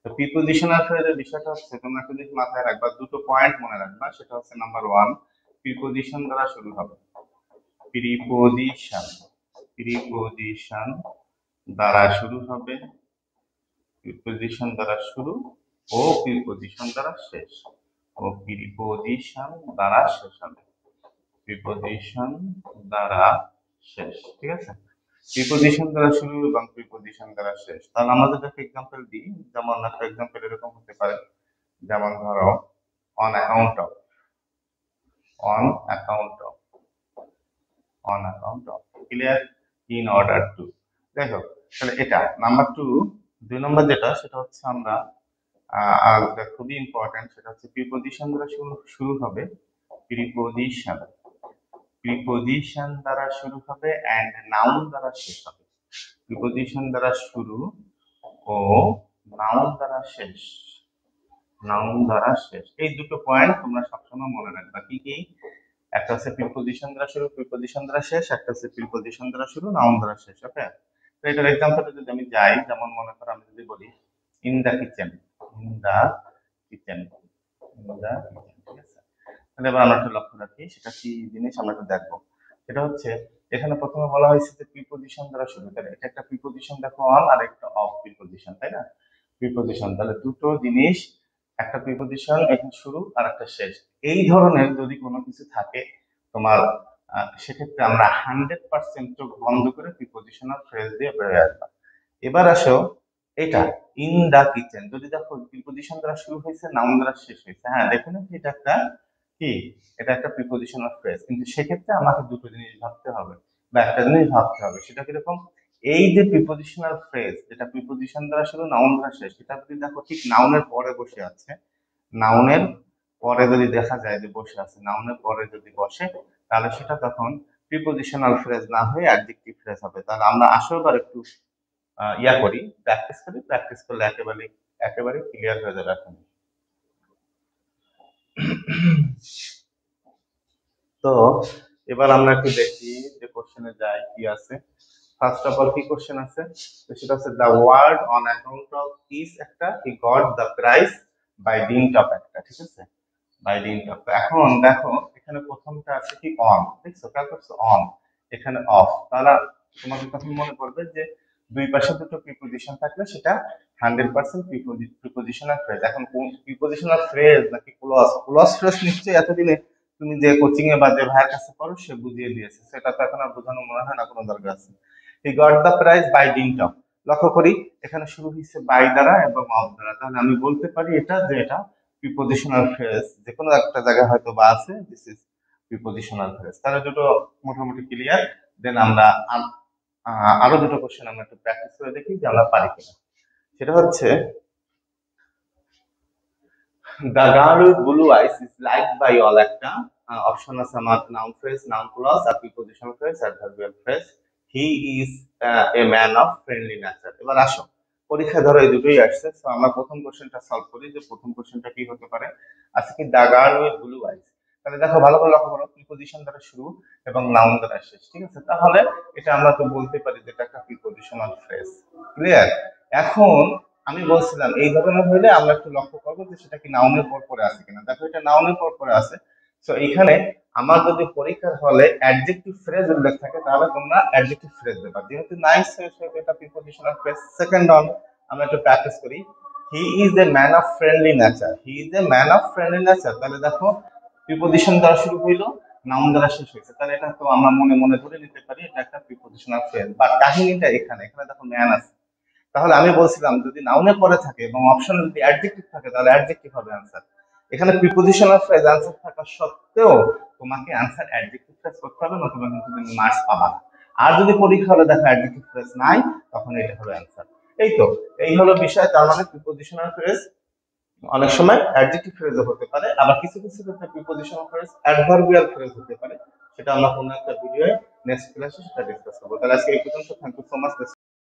তো প্রিপজিশনাল ফ্রেজের বিষয়টা হচ্ছে তোমরা একটা জিনিস মাথায় রাখবা, দুটো পয়েন্ট মনে রাখবা। সেটা হচ্ছে নাম্বার 1, প্রিপজিশন দ্বারা শুরু হবে। প্রিপজিশন প্রিপজিশন দ্বারা শুরু হবে, প্রিপজিশন দ্বারা শুরু ও প্রিপজিশন দ্বারা শেষ, ও প্রিপজিশন দ্বারা শেষ হবে, প্রিপজিশন দ্বারা শেষ। ঠিক আছে, প্রিপজিশন দ্বারা শুরু এবং প্রিপজিশন দ্বারা শেষ। তাহলে আমরা যদি একটা এক্সাম্পল দিই, যেমন একটা এক্সাম্পল এরকম হতে পারে, যেমন ধরো on account of, on account of, on account of, clear, in order to. দেখো তাহলে এটা নাম্বার 2। 2 নম্বর যেটা সেটা হচ্ছে আমরা আর খুবই ইম্পর্টেন্ট, সেটা হচ্ছে প্রিপজিশন দ্বারা শুরু হবে, প্রিপজিশন প্রিপজিশন দ্বারা শুরু হবে এন্ড নাউন দ্বারা শেষ হবে। প্রিপজিশন দ্বারা শুরু ও নাউন দ্বারা শেষ, নাউন দ্বারা শেষ। এই দুটো পয়েন্ট তোমরা সবসময় মনে রাখবা। কি কি? একটা হচ্ছে প্রিপজিশন দ্বারা শুরু, প্রিপজিশন দ্বারা শেষ, একটা হচ্ছে প্রিপজিশন দ্বারা শুরু, নাউন দ্বারা শেষ। ওকে, তো এটার এক্সাম্পলে যদি আমি যাই, যেমন মনে করো আমি যদি বলি in the kitchen, in the kitchen, in the kitchen. ঠিক আছে, তাহলে এবার আমরা একটা লক্ষ্য রাখি, সেটা কি জিনিস আমরা একটু দেখবো। সেটা হচ্ছে এখানে প্রথমে বলা হয়েছে যে প্রিপজিশন দ্বারা শুরু, তাহলে এটা একটা প্রিপজিশন দেখো অন, আর একটা অফ প্রিপজিশন, তাই না? প্রিপজিশন, তাহলে দুটো জিনিস, একটা প্রিপজিশন এখানে শুরু আর একটা শেষ। এই ধরনের যদি কোনো কিছু থাকে তোমার, সেক্ষেত্রে আমরা 100% চোখ বন্ধ করে প্রিপজিশনাল ফ্রেজ দিয়ে বেরিয়ে আসবা। এবার আসো এটা ইন দা কিচেন, যদি দেখো প্রিপজিশন দ্বারা শুরু হয়েছে, নাউন দ্বারা শেষ হয়েছে, হ্যাঁ দেখুন এটা একটা কি, এটা একটা প্রিপজিশনাল ফ্রেজ, কিন্তু সেক্ষেত্রে আমাকে দুটো জিনিস ভাবতে হবে বা একটা জিনিস ভাবতে হবে। সেটা কিরকম? এই যে প্রিপজিশনাল ফ্রেজ, যেটা প্রিপজিশন দ্বারা শুরু নাউন দ্বারা শেষ, এটা যদি দেখো ঠিক নাউনের পরে বসে আছে, নাউনের পরে যদি দেখা যায় যে বসে আছে, নাউনের পরে যদি বসে, তাহলে সেটা তখন প্রিপজিশনাল ফ্রেজ না হয়ে অ্যাডজেক্টিভ ফ্রেজ হবে। তাহলে আমরা আসলে একটু ইয়া করি, প্র্যাকটিস করি, প্র্যাকটিস করলে একেবারে একেবারে ক্লিয়ার হয়ে যাবে এখন। তো এবার আমরা একটু দেখি যে কোশ্চেনে যাই কি আছে। ফার্স্ট অফ অল কি কোশ্চেন আছে, তো সেটা হচ্ছে the word on account of is একটা, he got the prize by dint of একটা। ঠিক আছে, বাই ডিন্ট অফ। এখন দেখো এখানে প্রথমটা আছে কি অন, দেখছো কাজ করছে অন, এখানে অফ। তাহলে তোমাকে তখন মনে পড়বে যে দুই পাশে দুটো প্রিপজিশন থাকলে সেটা 100% প্রিপজিশনাল ফ্রেজ। এখন কোন প্রিপজিশনাল ফ্রেজ নাকি ক্লজ? ক্লজ ফ্রেজ নিশ্চয়ই এতদিনে তুমি যে কোচিং এ বা যে ভাইয়ের কাছে পড়ো সে বুঝিয়ে দিয়েছে, সেটা তো এখন আর বোঝানো মনে হয় না কোনো দরকার আছে। He got the prize by dint of, লক্ষ্য করি এখানে শুরু হয়েছে বাই দ্বারা এবং অফ দ্বারা। তাহলে আমি বলতে পারি এটা যে এটা প্রিপজিশনাল ফ্রেজ, যে কোনো একটা জায়গায় হয়তো বা আছে দিস ইজ প্রিপজিশনাল ফ্রেজ। তাহলে দুটো মোটামুটি ক্লিয়ার। দেন আমরা আরো দুটো কোশ্চেন আমরা একটু প্র্যাকটিস করে দেখি যে আমরা পারি কিনা। সেটা হচ্ছে the girl with blue eyes is liked by all একটা অপশন আছে আমার, নাউন ফ্রেজ, নাউন ক্লজ আর prepositional phrase, adverbial phrase. He is a man of friendly nature. এবার আসো পরীক্ষা ধরো এই দুটোই আসছে, তো আমরা প্রথম কোশ্চেনটা সলভ করি যে প্রথম কোশ্চেনটা কি হতে পারে। আজকে কি দ্য গার্ল উইথ ব্লু আইস, তাহলে দেখো ভালো করে লক্ষ্য করো, প্রিপজিশন দ্বারা শুরু এবং নাউন দ্বারা শেষ। ঠিক আছে, তাহলে এটা আমরা তো বলতে পারি যে এটা একটা প্রিপজিশনাল ফ্রেজ। ক্লিয়ার? এখন আমি বলছিলাম এই ধরনের হইলে আমরা একটু লক্ষ্য করবো যে সেটা কি নাউনের পর পরে আছে কিনা। দেখো এটা নাউনের পর পরে আছে, তো এখানে আমার যদি পরীক্ষার হলে অ্যাডজেক্টিভ ফ্রেজ উল্লেখ থাকে তাহলে তোমরা অ্যাডজেক্টিভ ফ্রেজ দেবা, যেহেতু নাইস ফ্রেজ হবে এটা প্রিপজিশনাল ফ্রেজ। সেকেন্ড অন আমরা একটু প্র্যাকটিস করি, হি is a man of friendly nature, he is a man of friendly nature. তাহলে দেখো প্রিপজিশন দ্বারা শুরু হইলো, নাউন দ্বারা শেষ হয়েছে, তাহলে এটা তো আমরা মনে মনে ধরে নিতে পারি এটা একটা প্রিপজিশনাল ফ্রেজ। বাট কাহিনীটা এখানে, এখানে দেখো ম্যান আছে, তাহলে আমি বলছিলাম যদি নাউনের পরে থাকে এবং অপশনে যদি অ্যাডজেক্টিভ থাকে তাহলে অ্যাডজেক্টিভ হবে आंसर। এখানে প্রিপজিশনাল ফ্রেজ आंसर থাকা সত্ত্বেও তোমাকে आंसर অ্যাডজেক্টিভ ফ্রেজ করতে হবে, নতুবা কিন্তু তুমি মার্কস পাবা না। আর যদি পরীক্ষা হলে দেখো অ্যাডজেক্টিভ ফ্রেজ নাই, তখন এটা হবে आंसर। এই তো, এই হলো বিষয়। তার মানে প্রিপজিশনাল ফ্রেজ অনেক সময় অ্যাডজেক্টিভ ফ্রেজও হতে পারে, আবার কিছু কিছু ক্ষেত্রে প্রিপজিশনাল ফ্রেজ অ্যাডভার্বিয়াল ফ্রেজ হতে পারে। সেটা আমরা কোনো একটা ভিডিওয়ে নেক্সট ক্লাসে সেটা ডিসকাস করব। তাহলে আজকে এই পর্যন্ত। Thank you so much.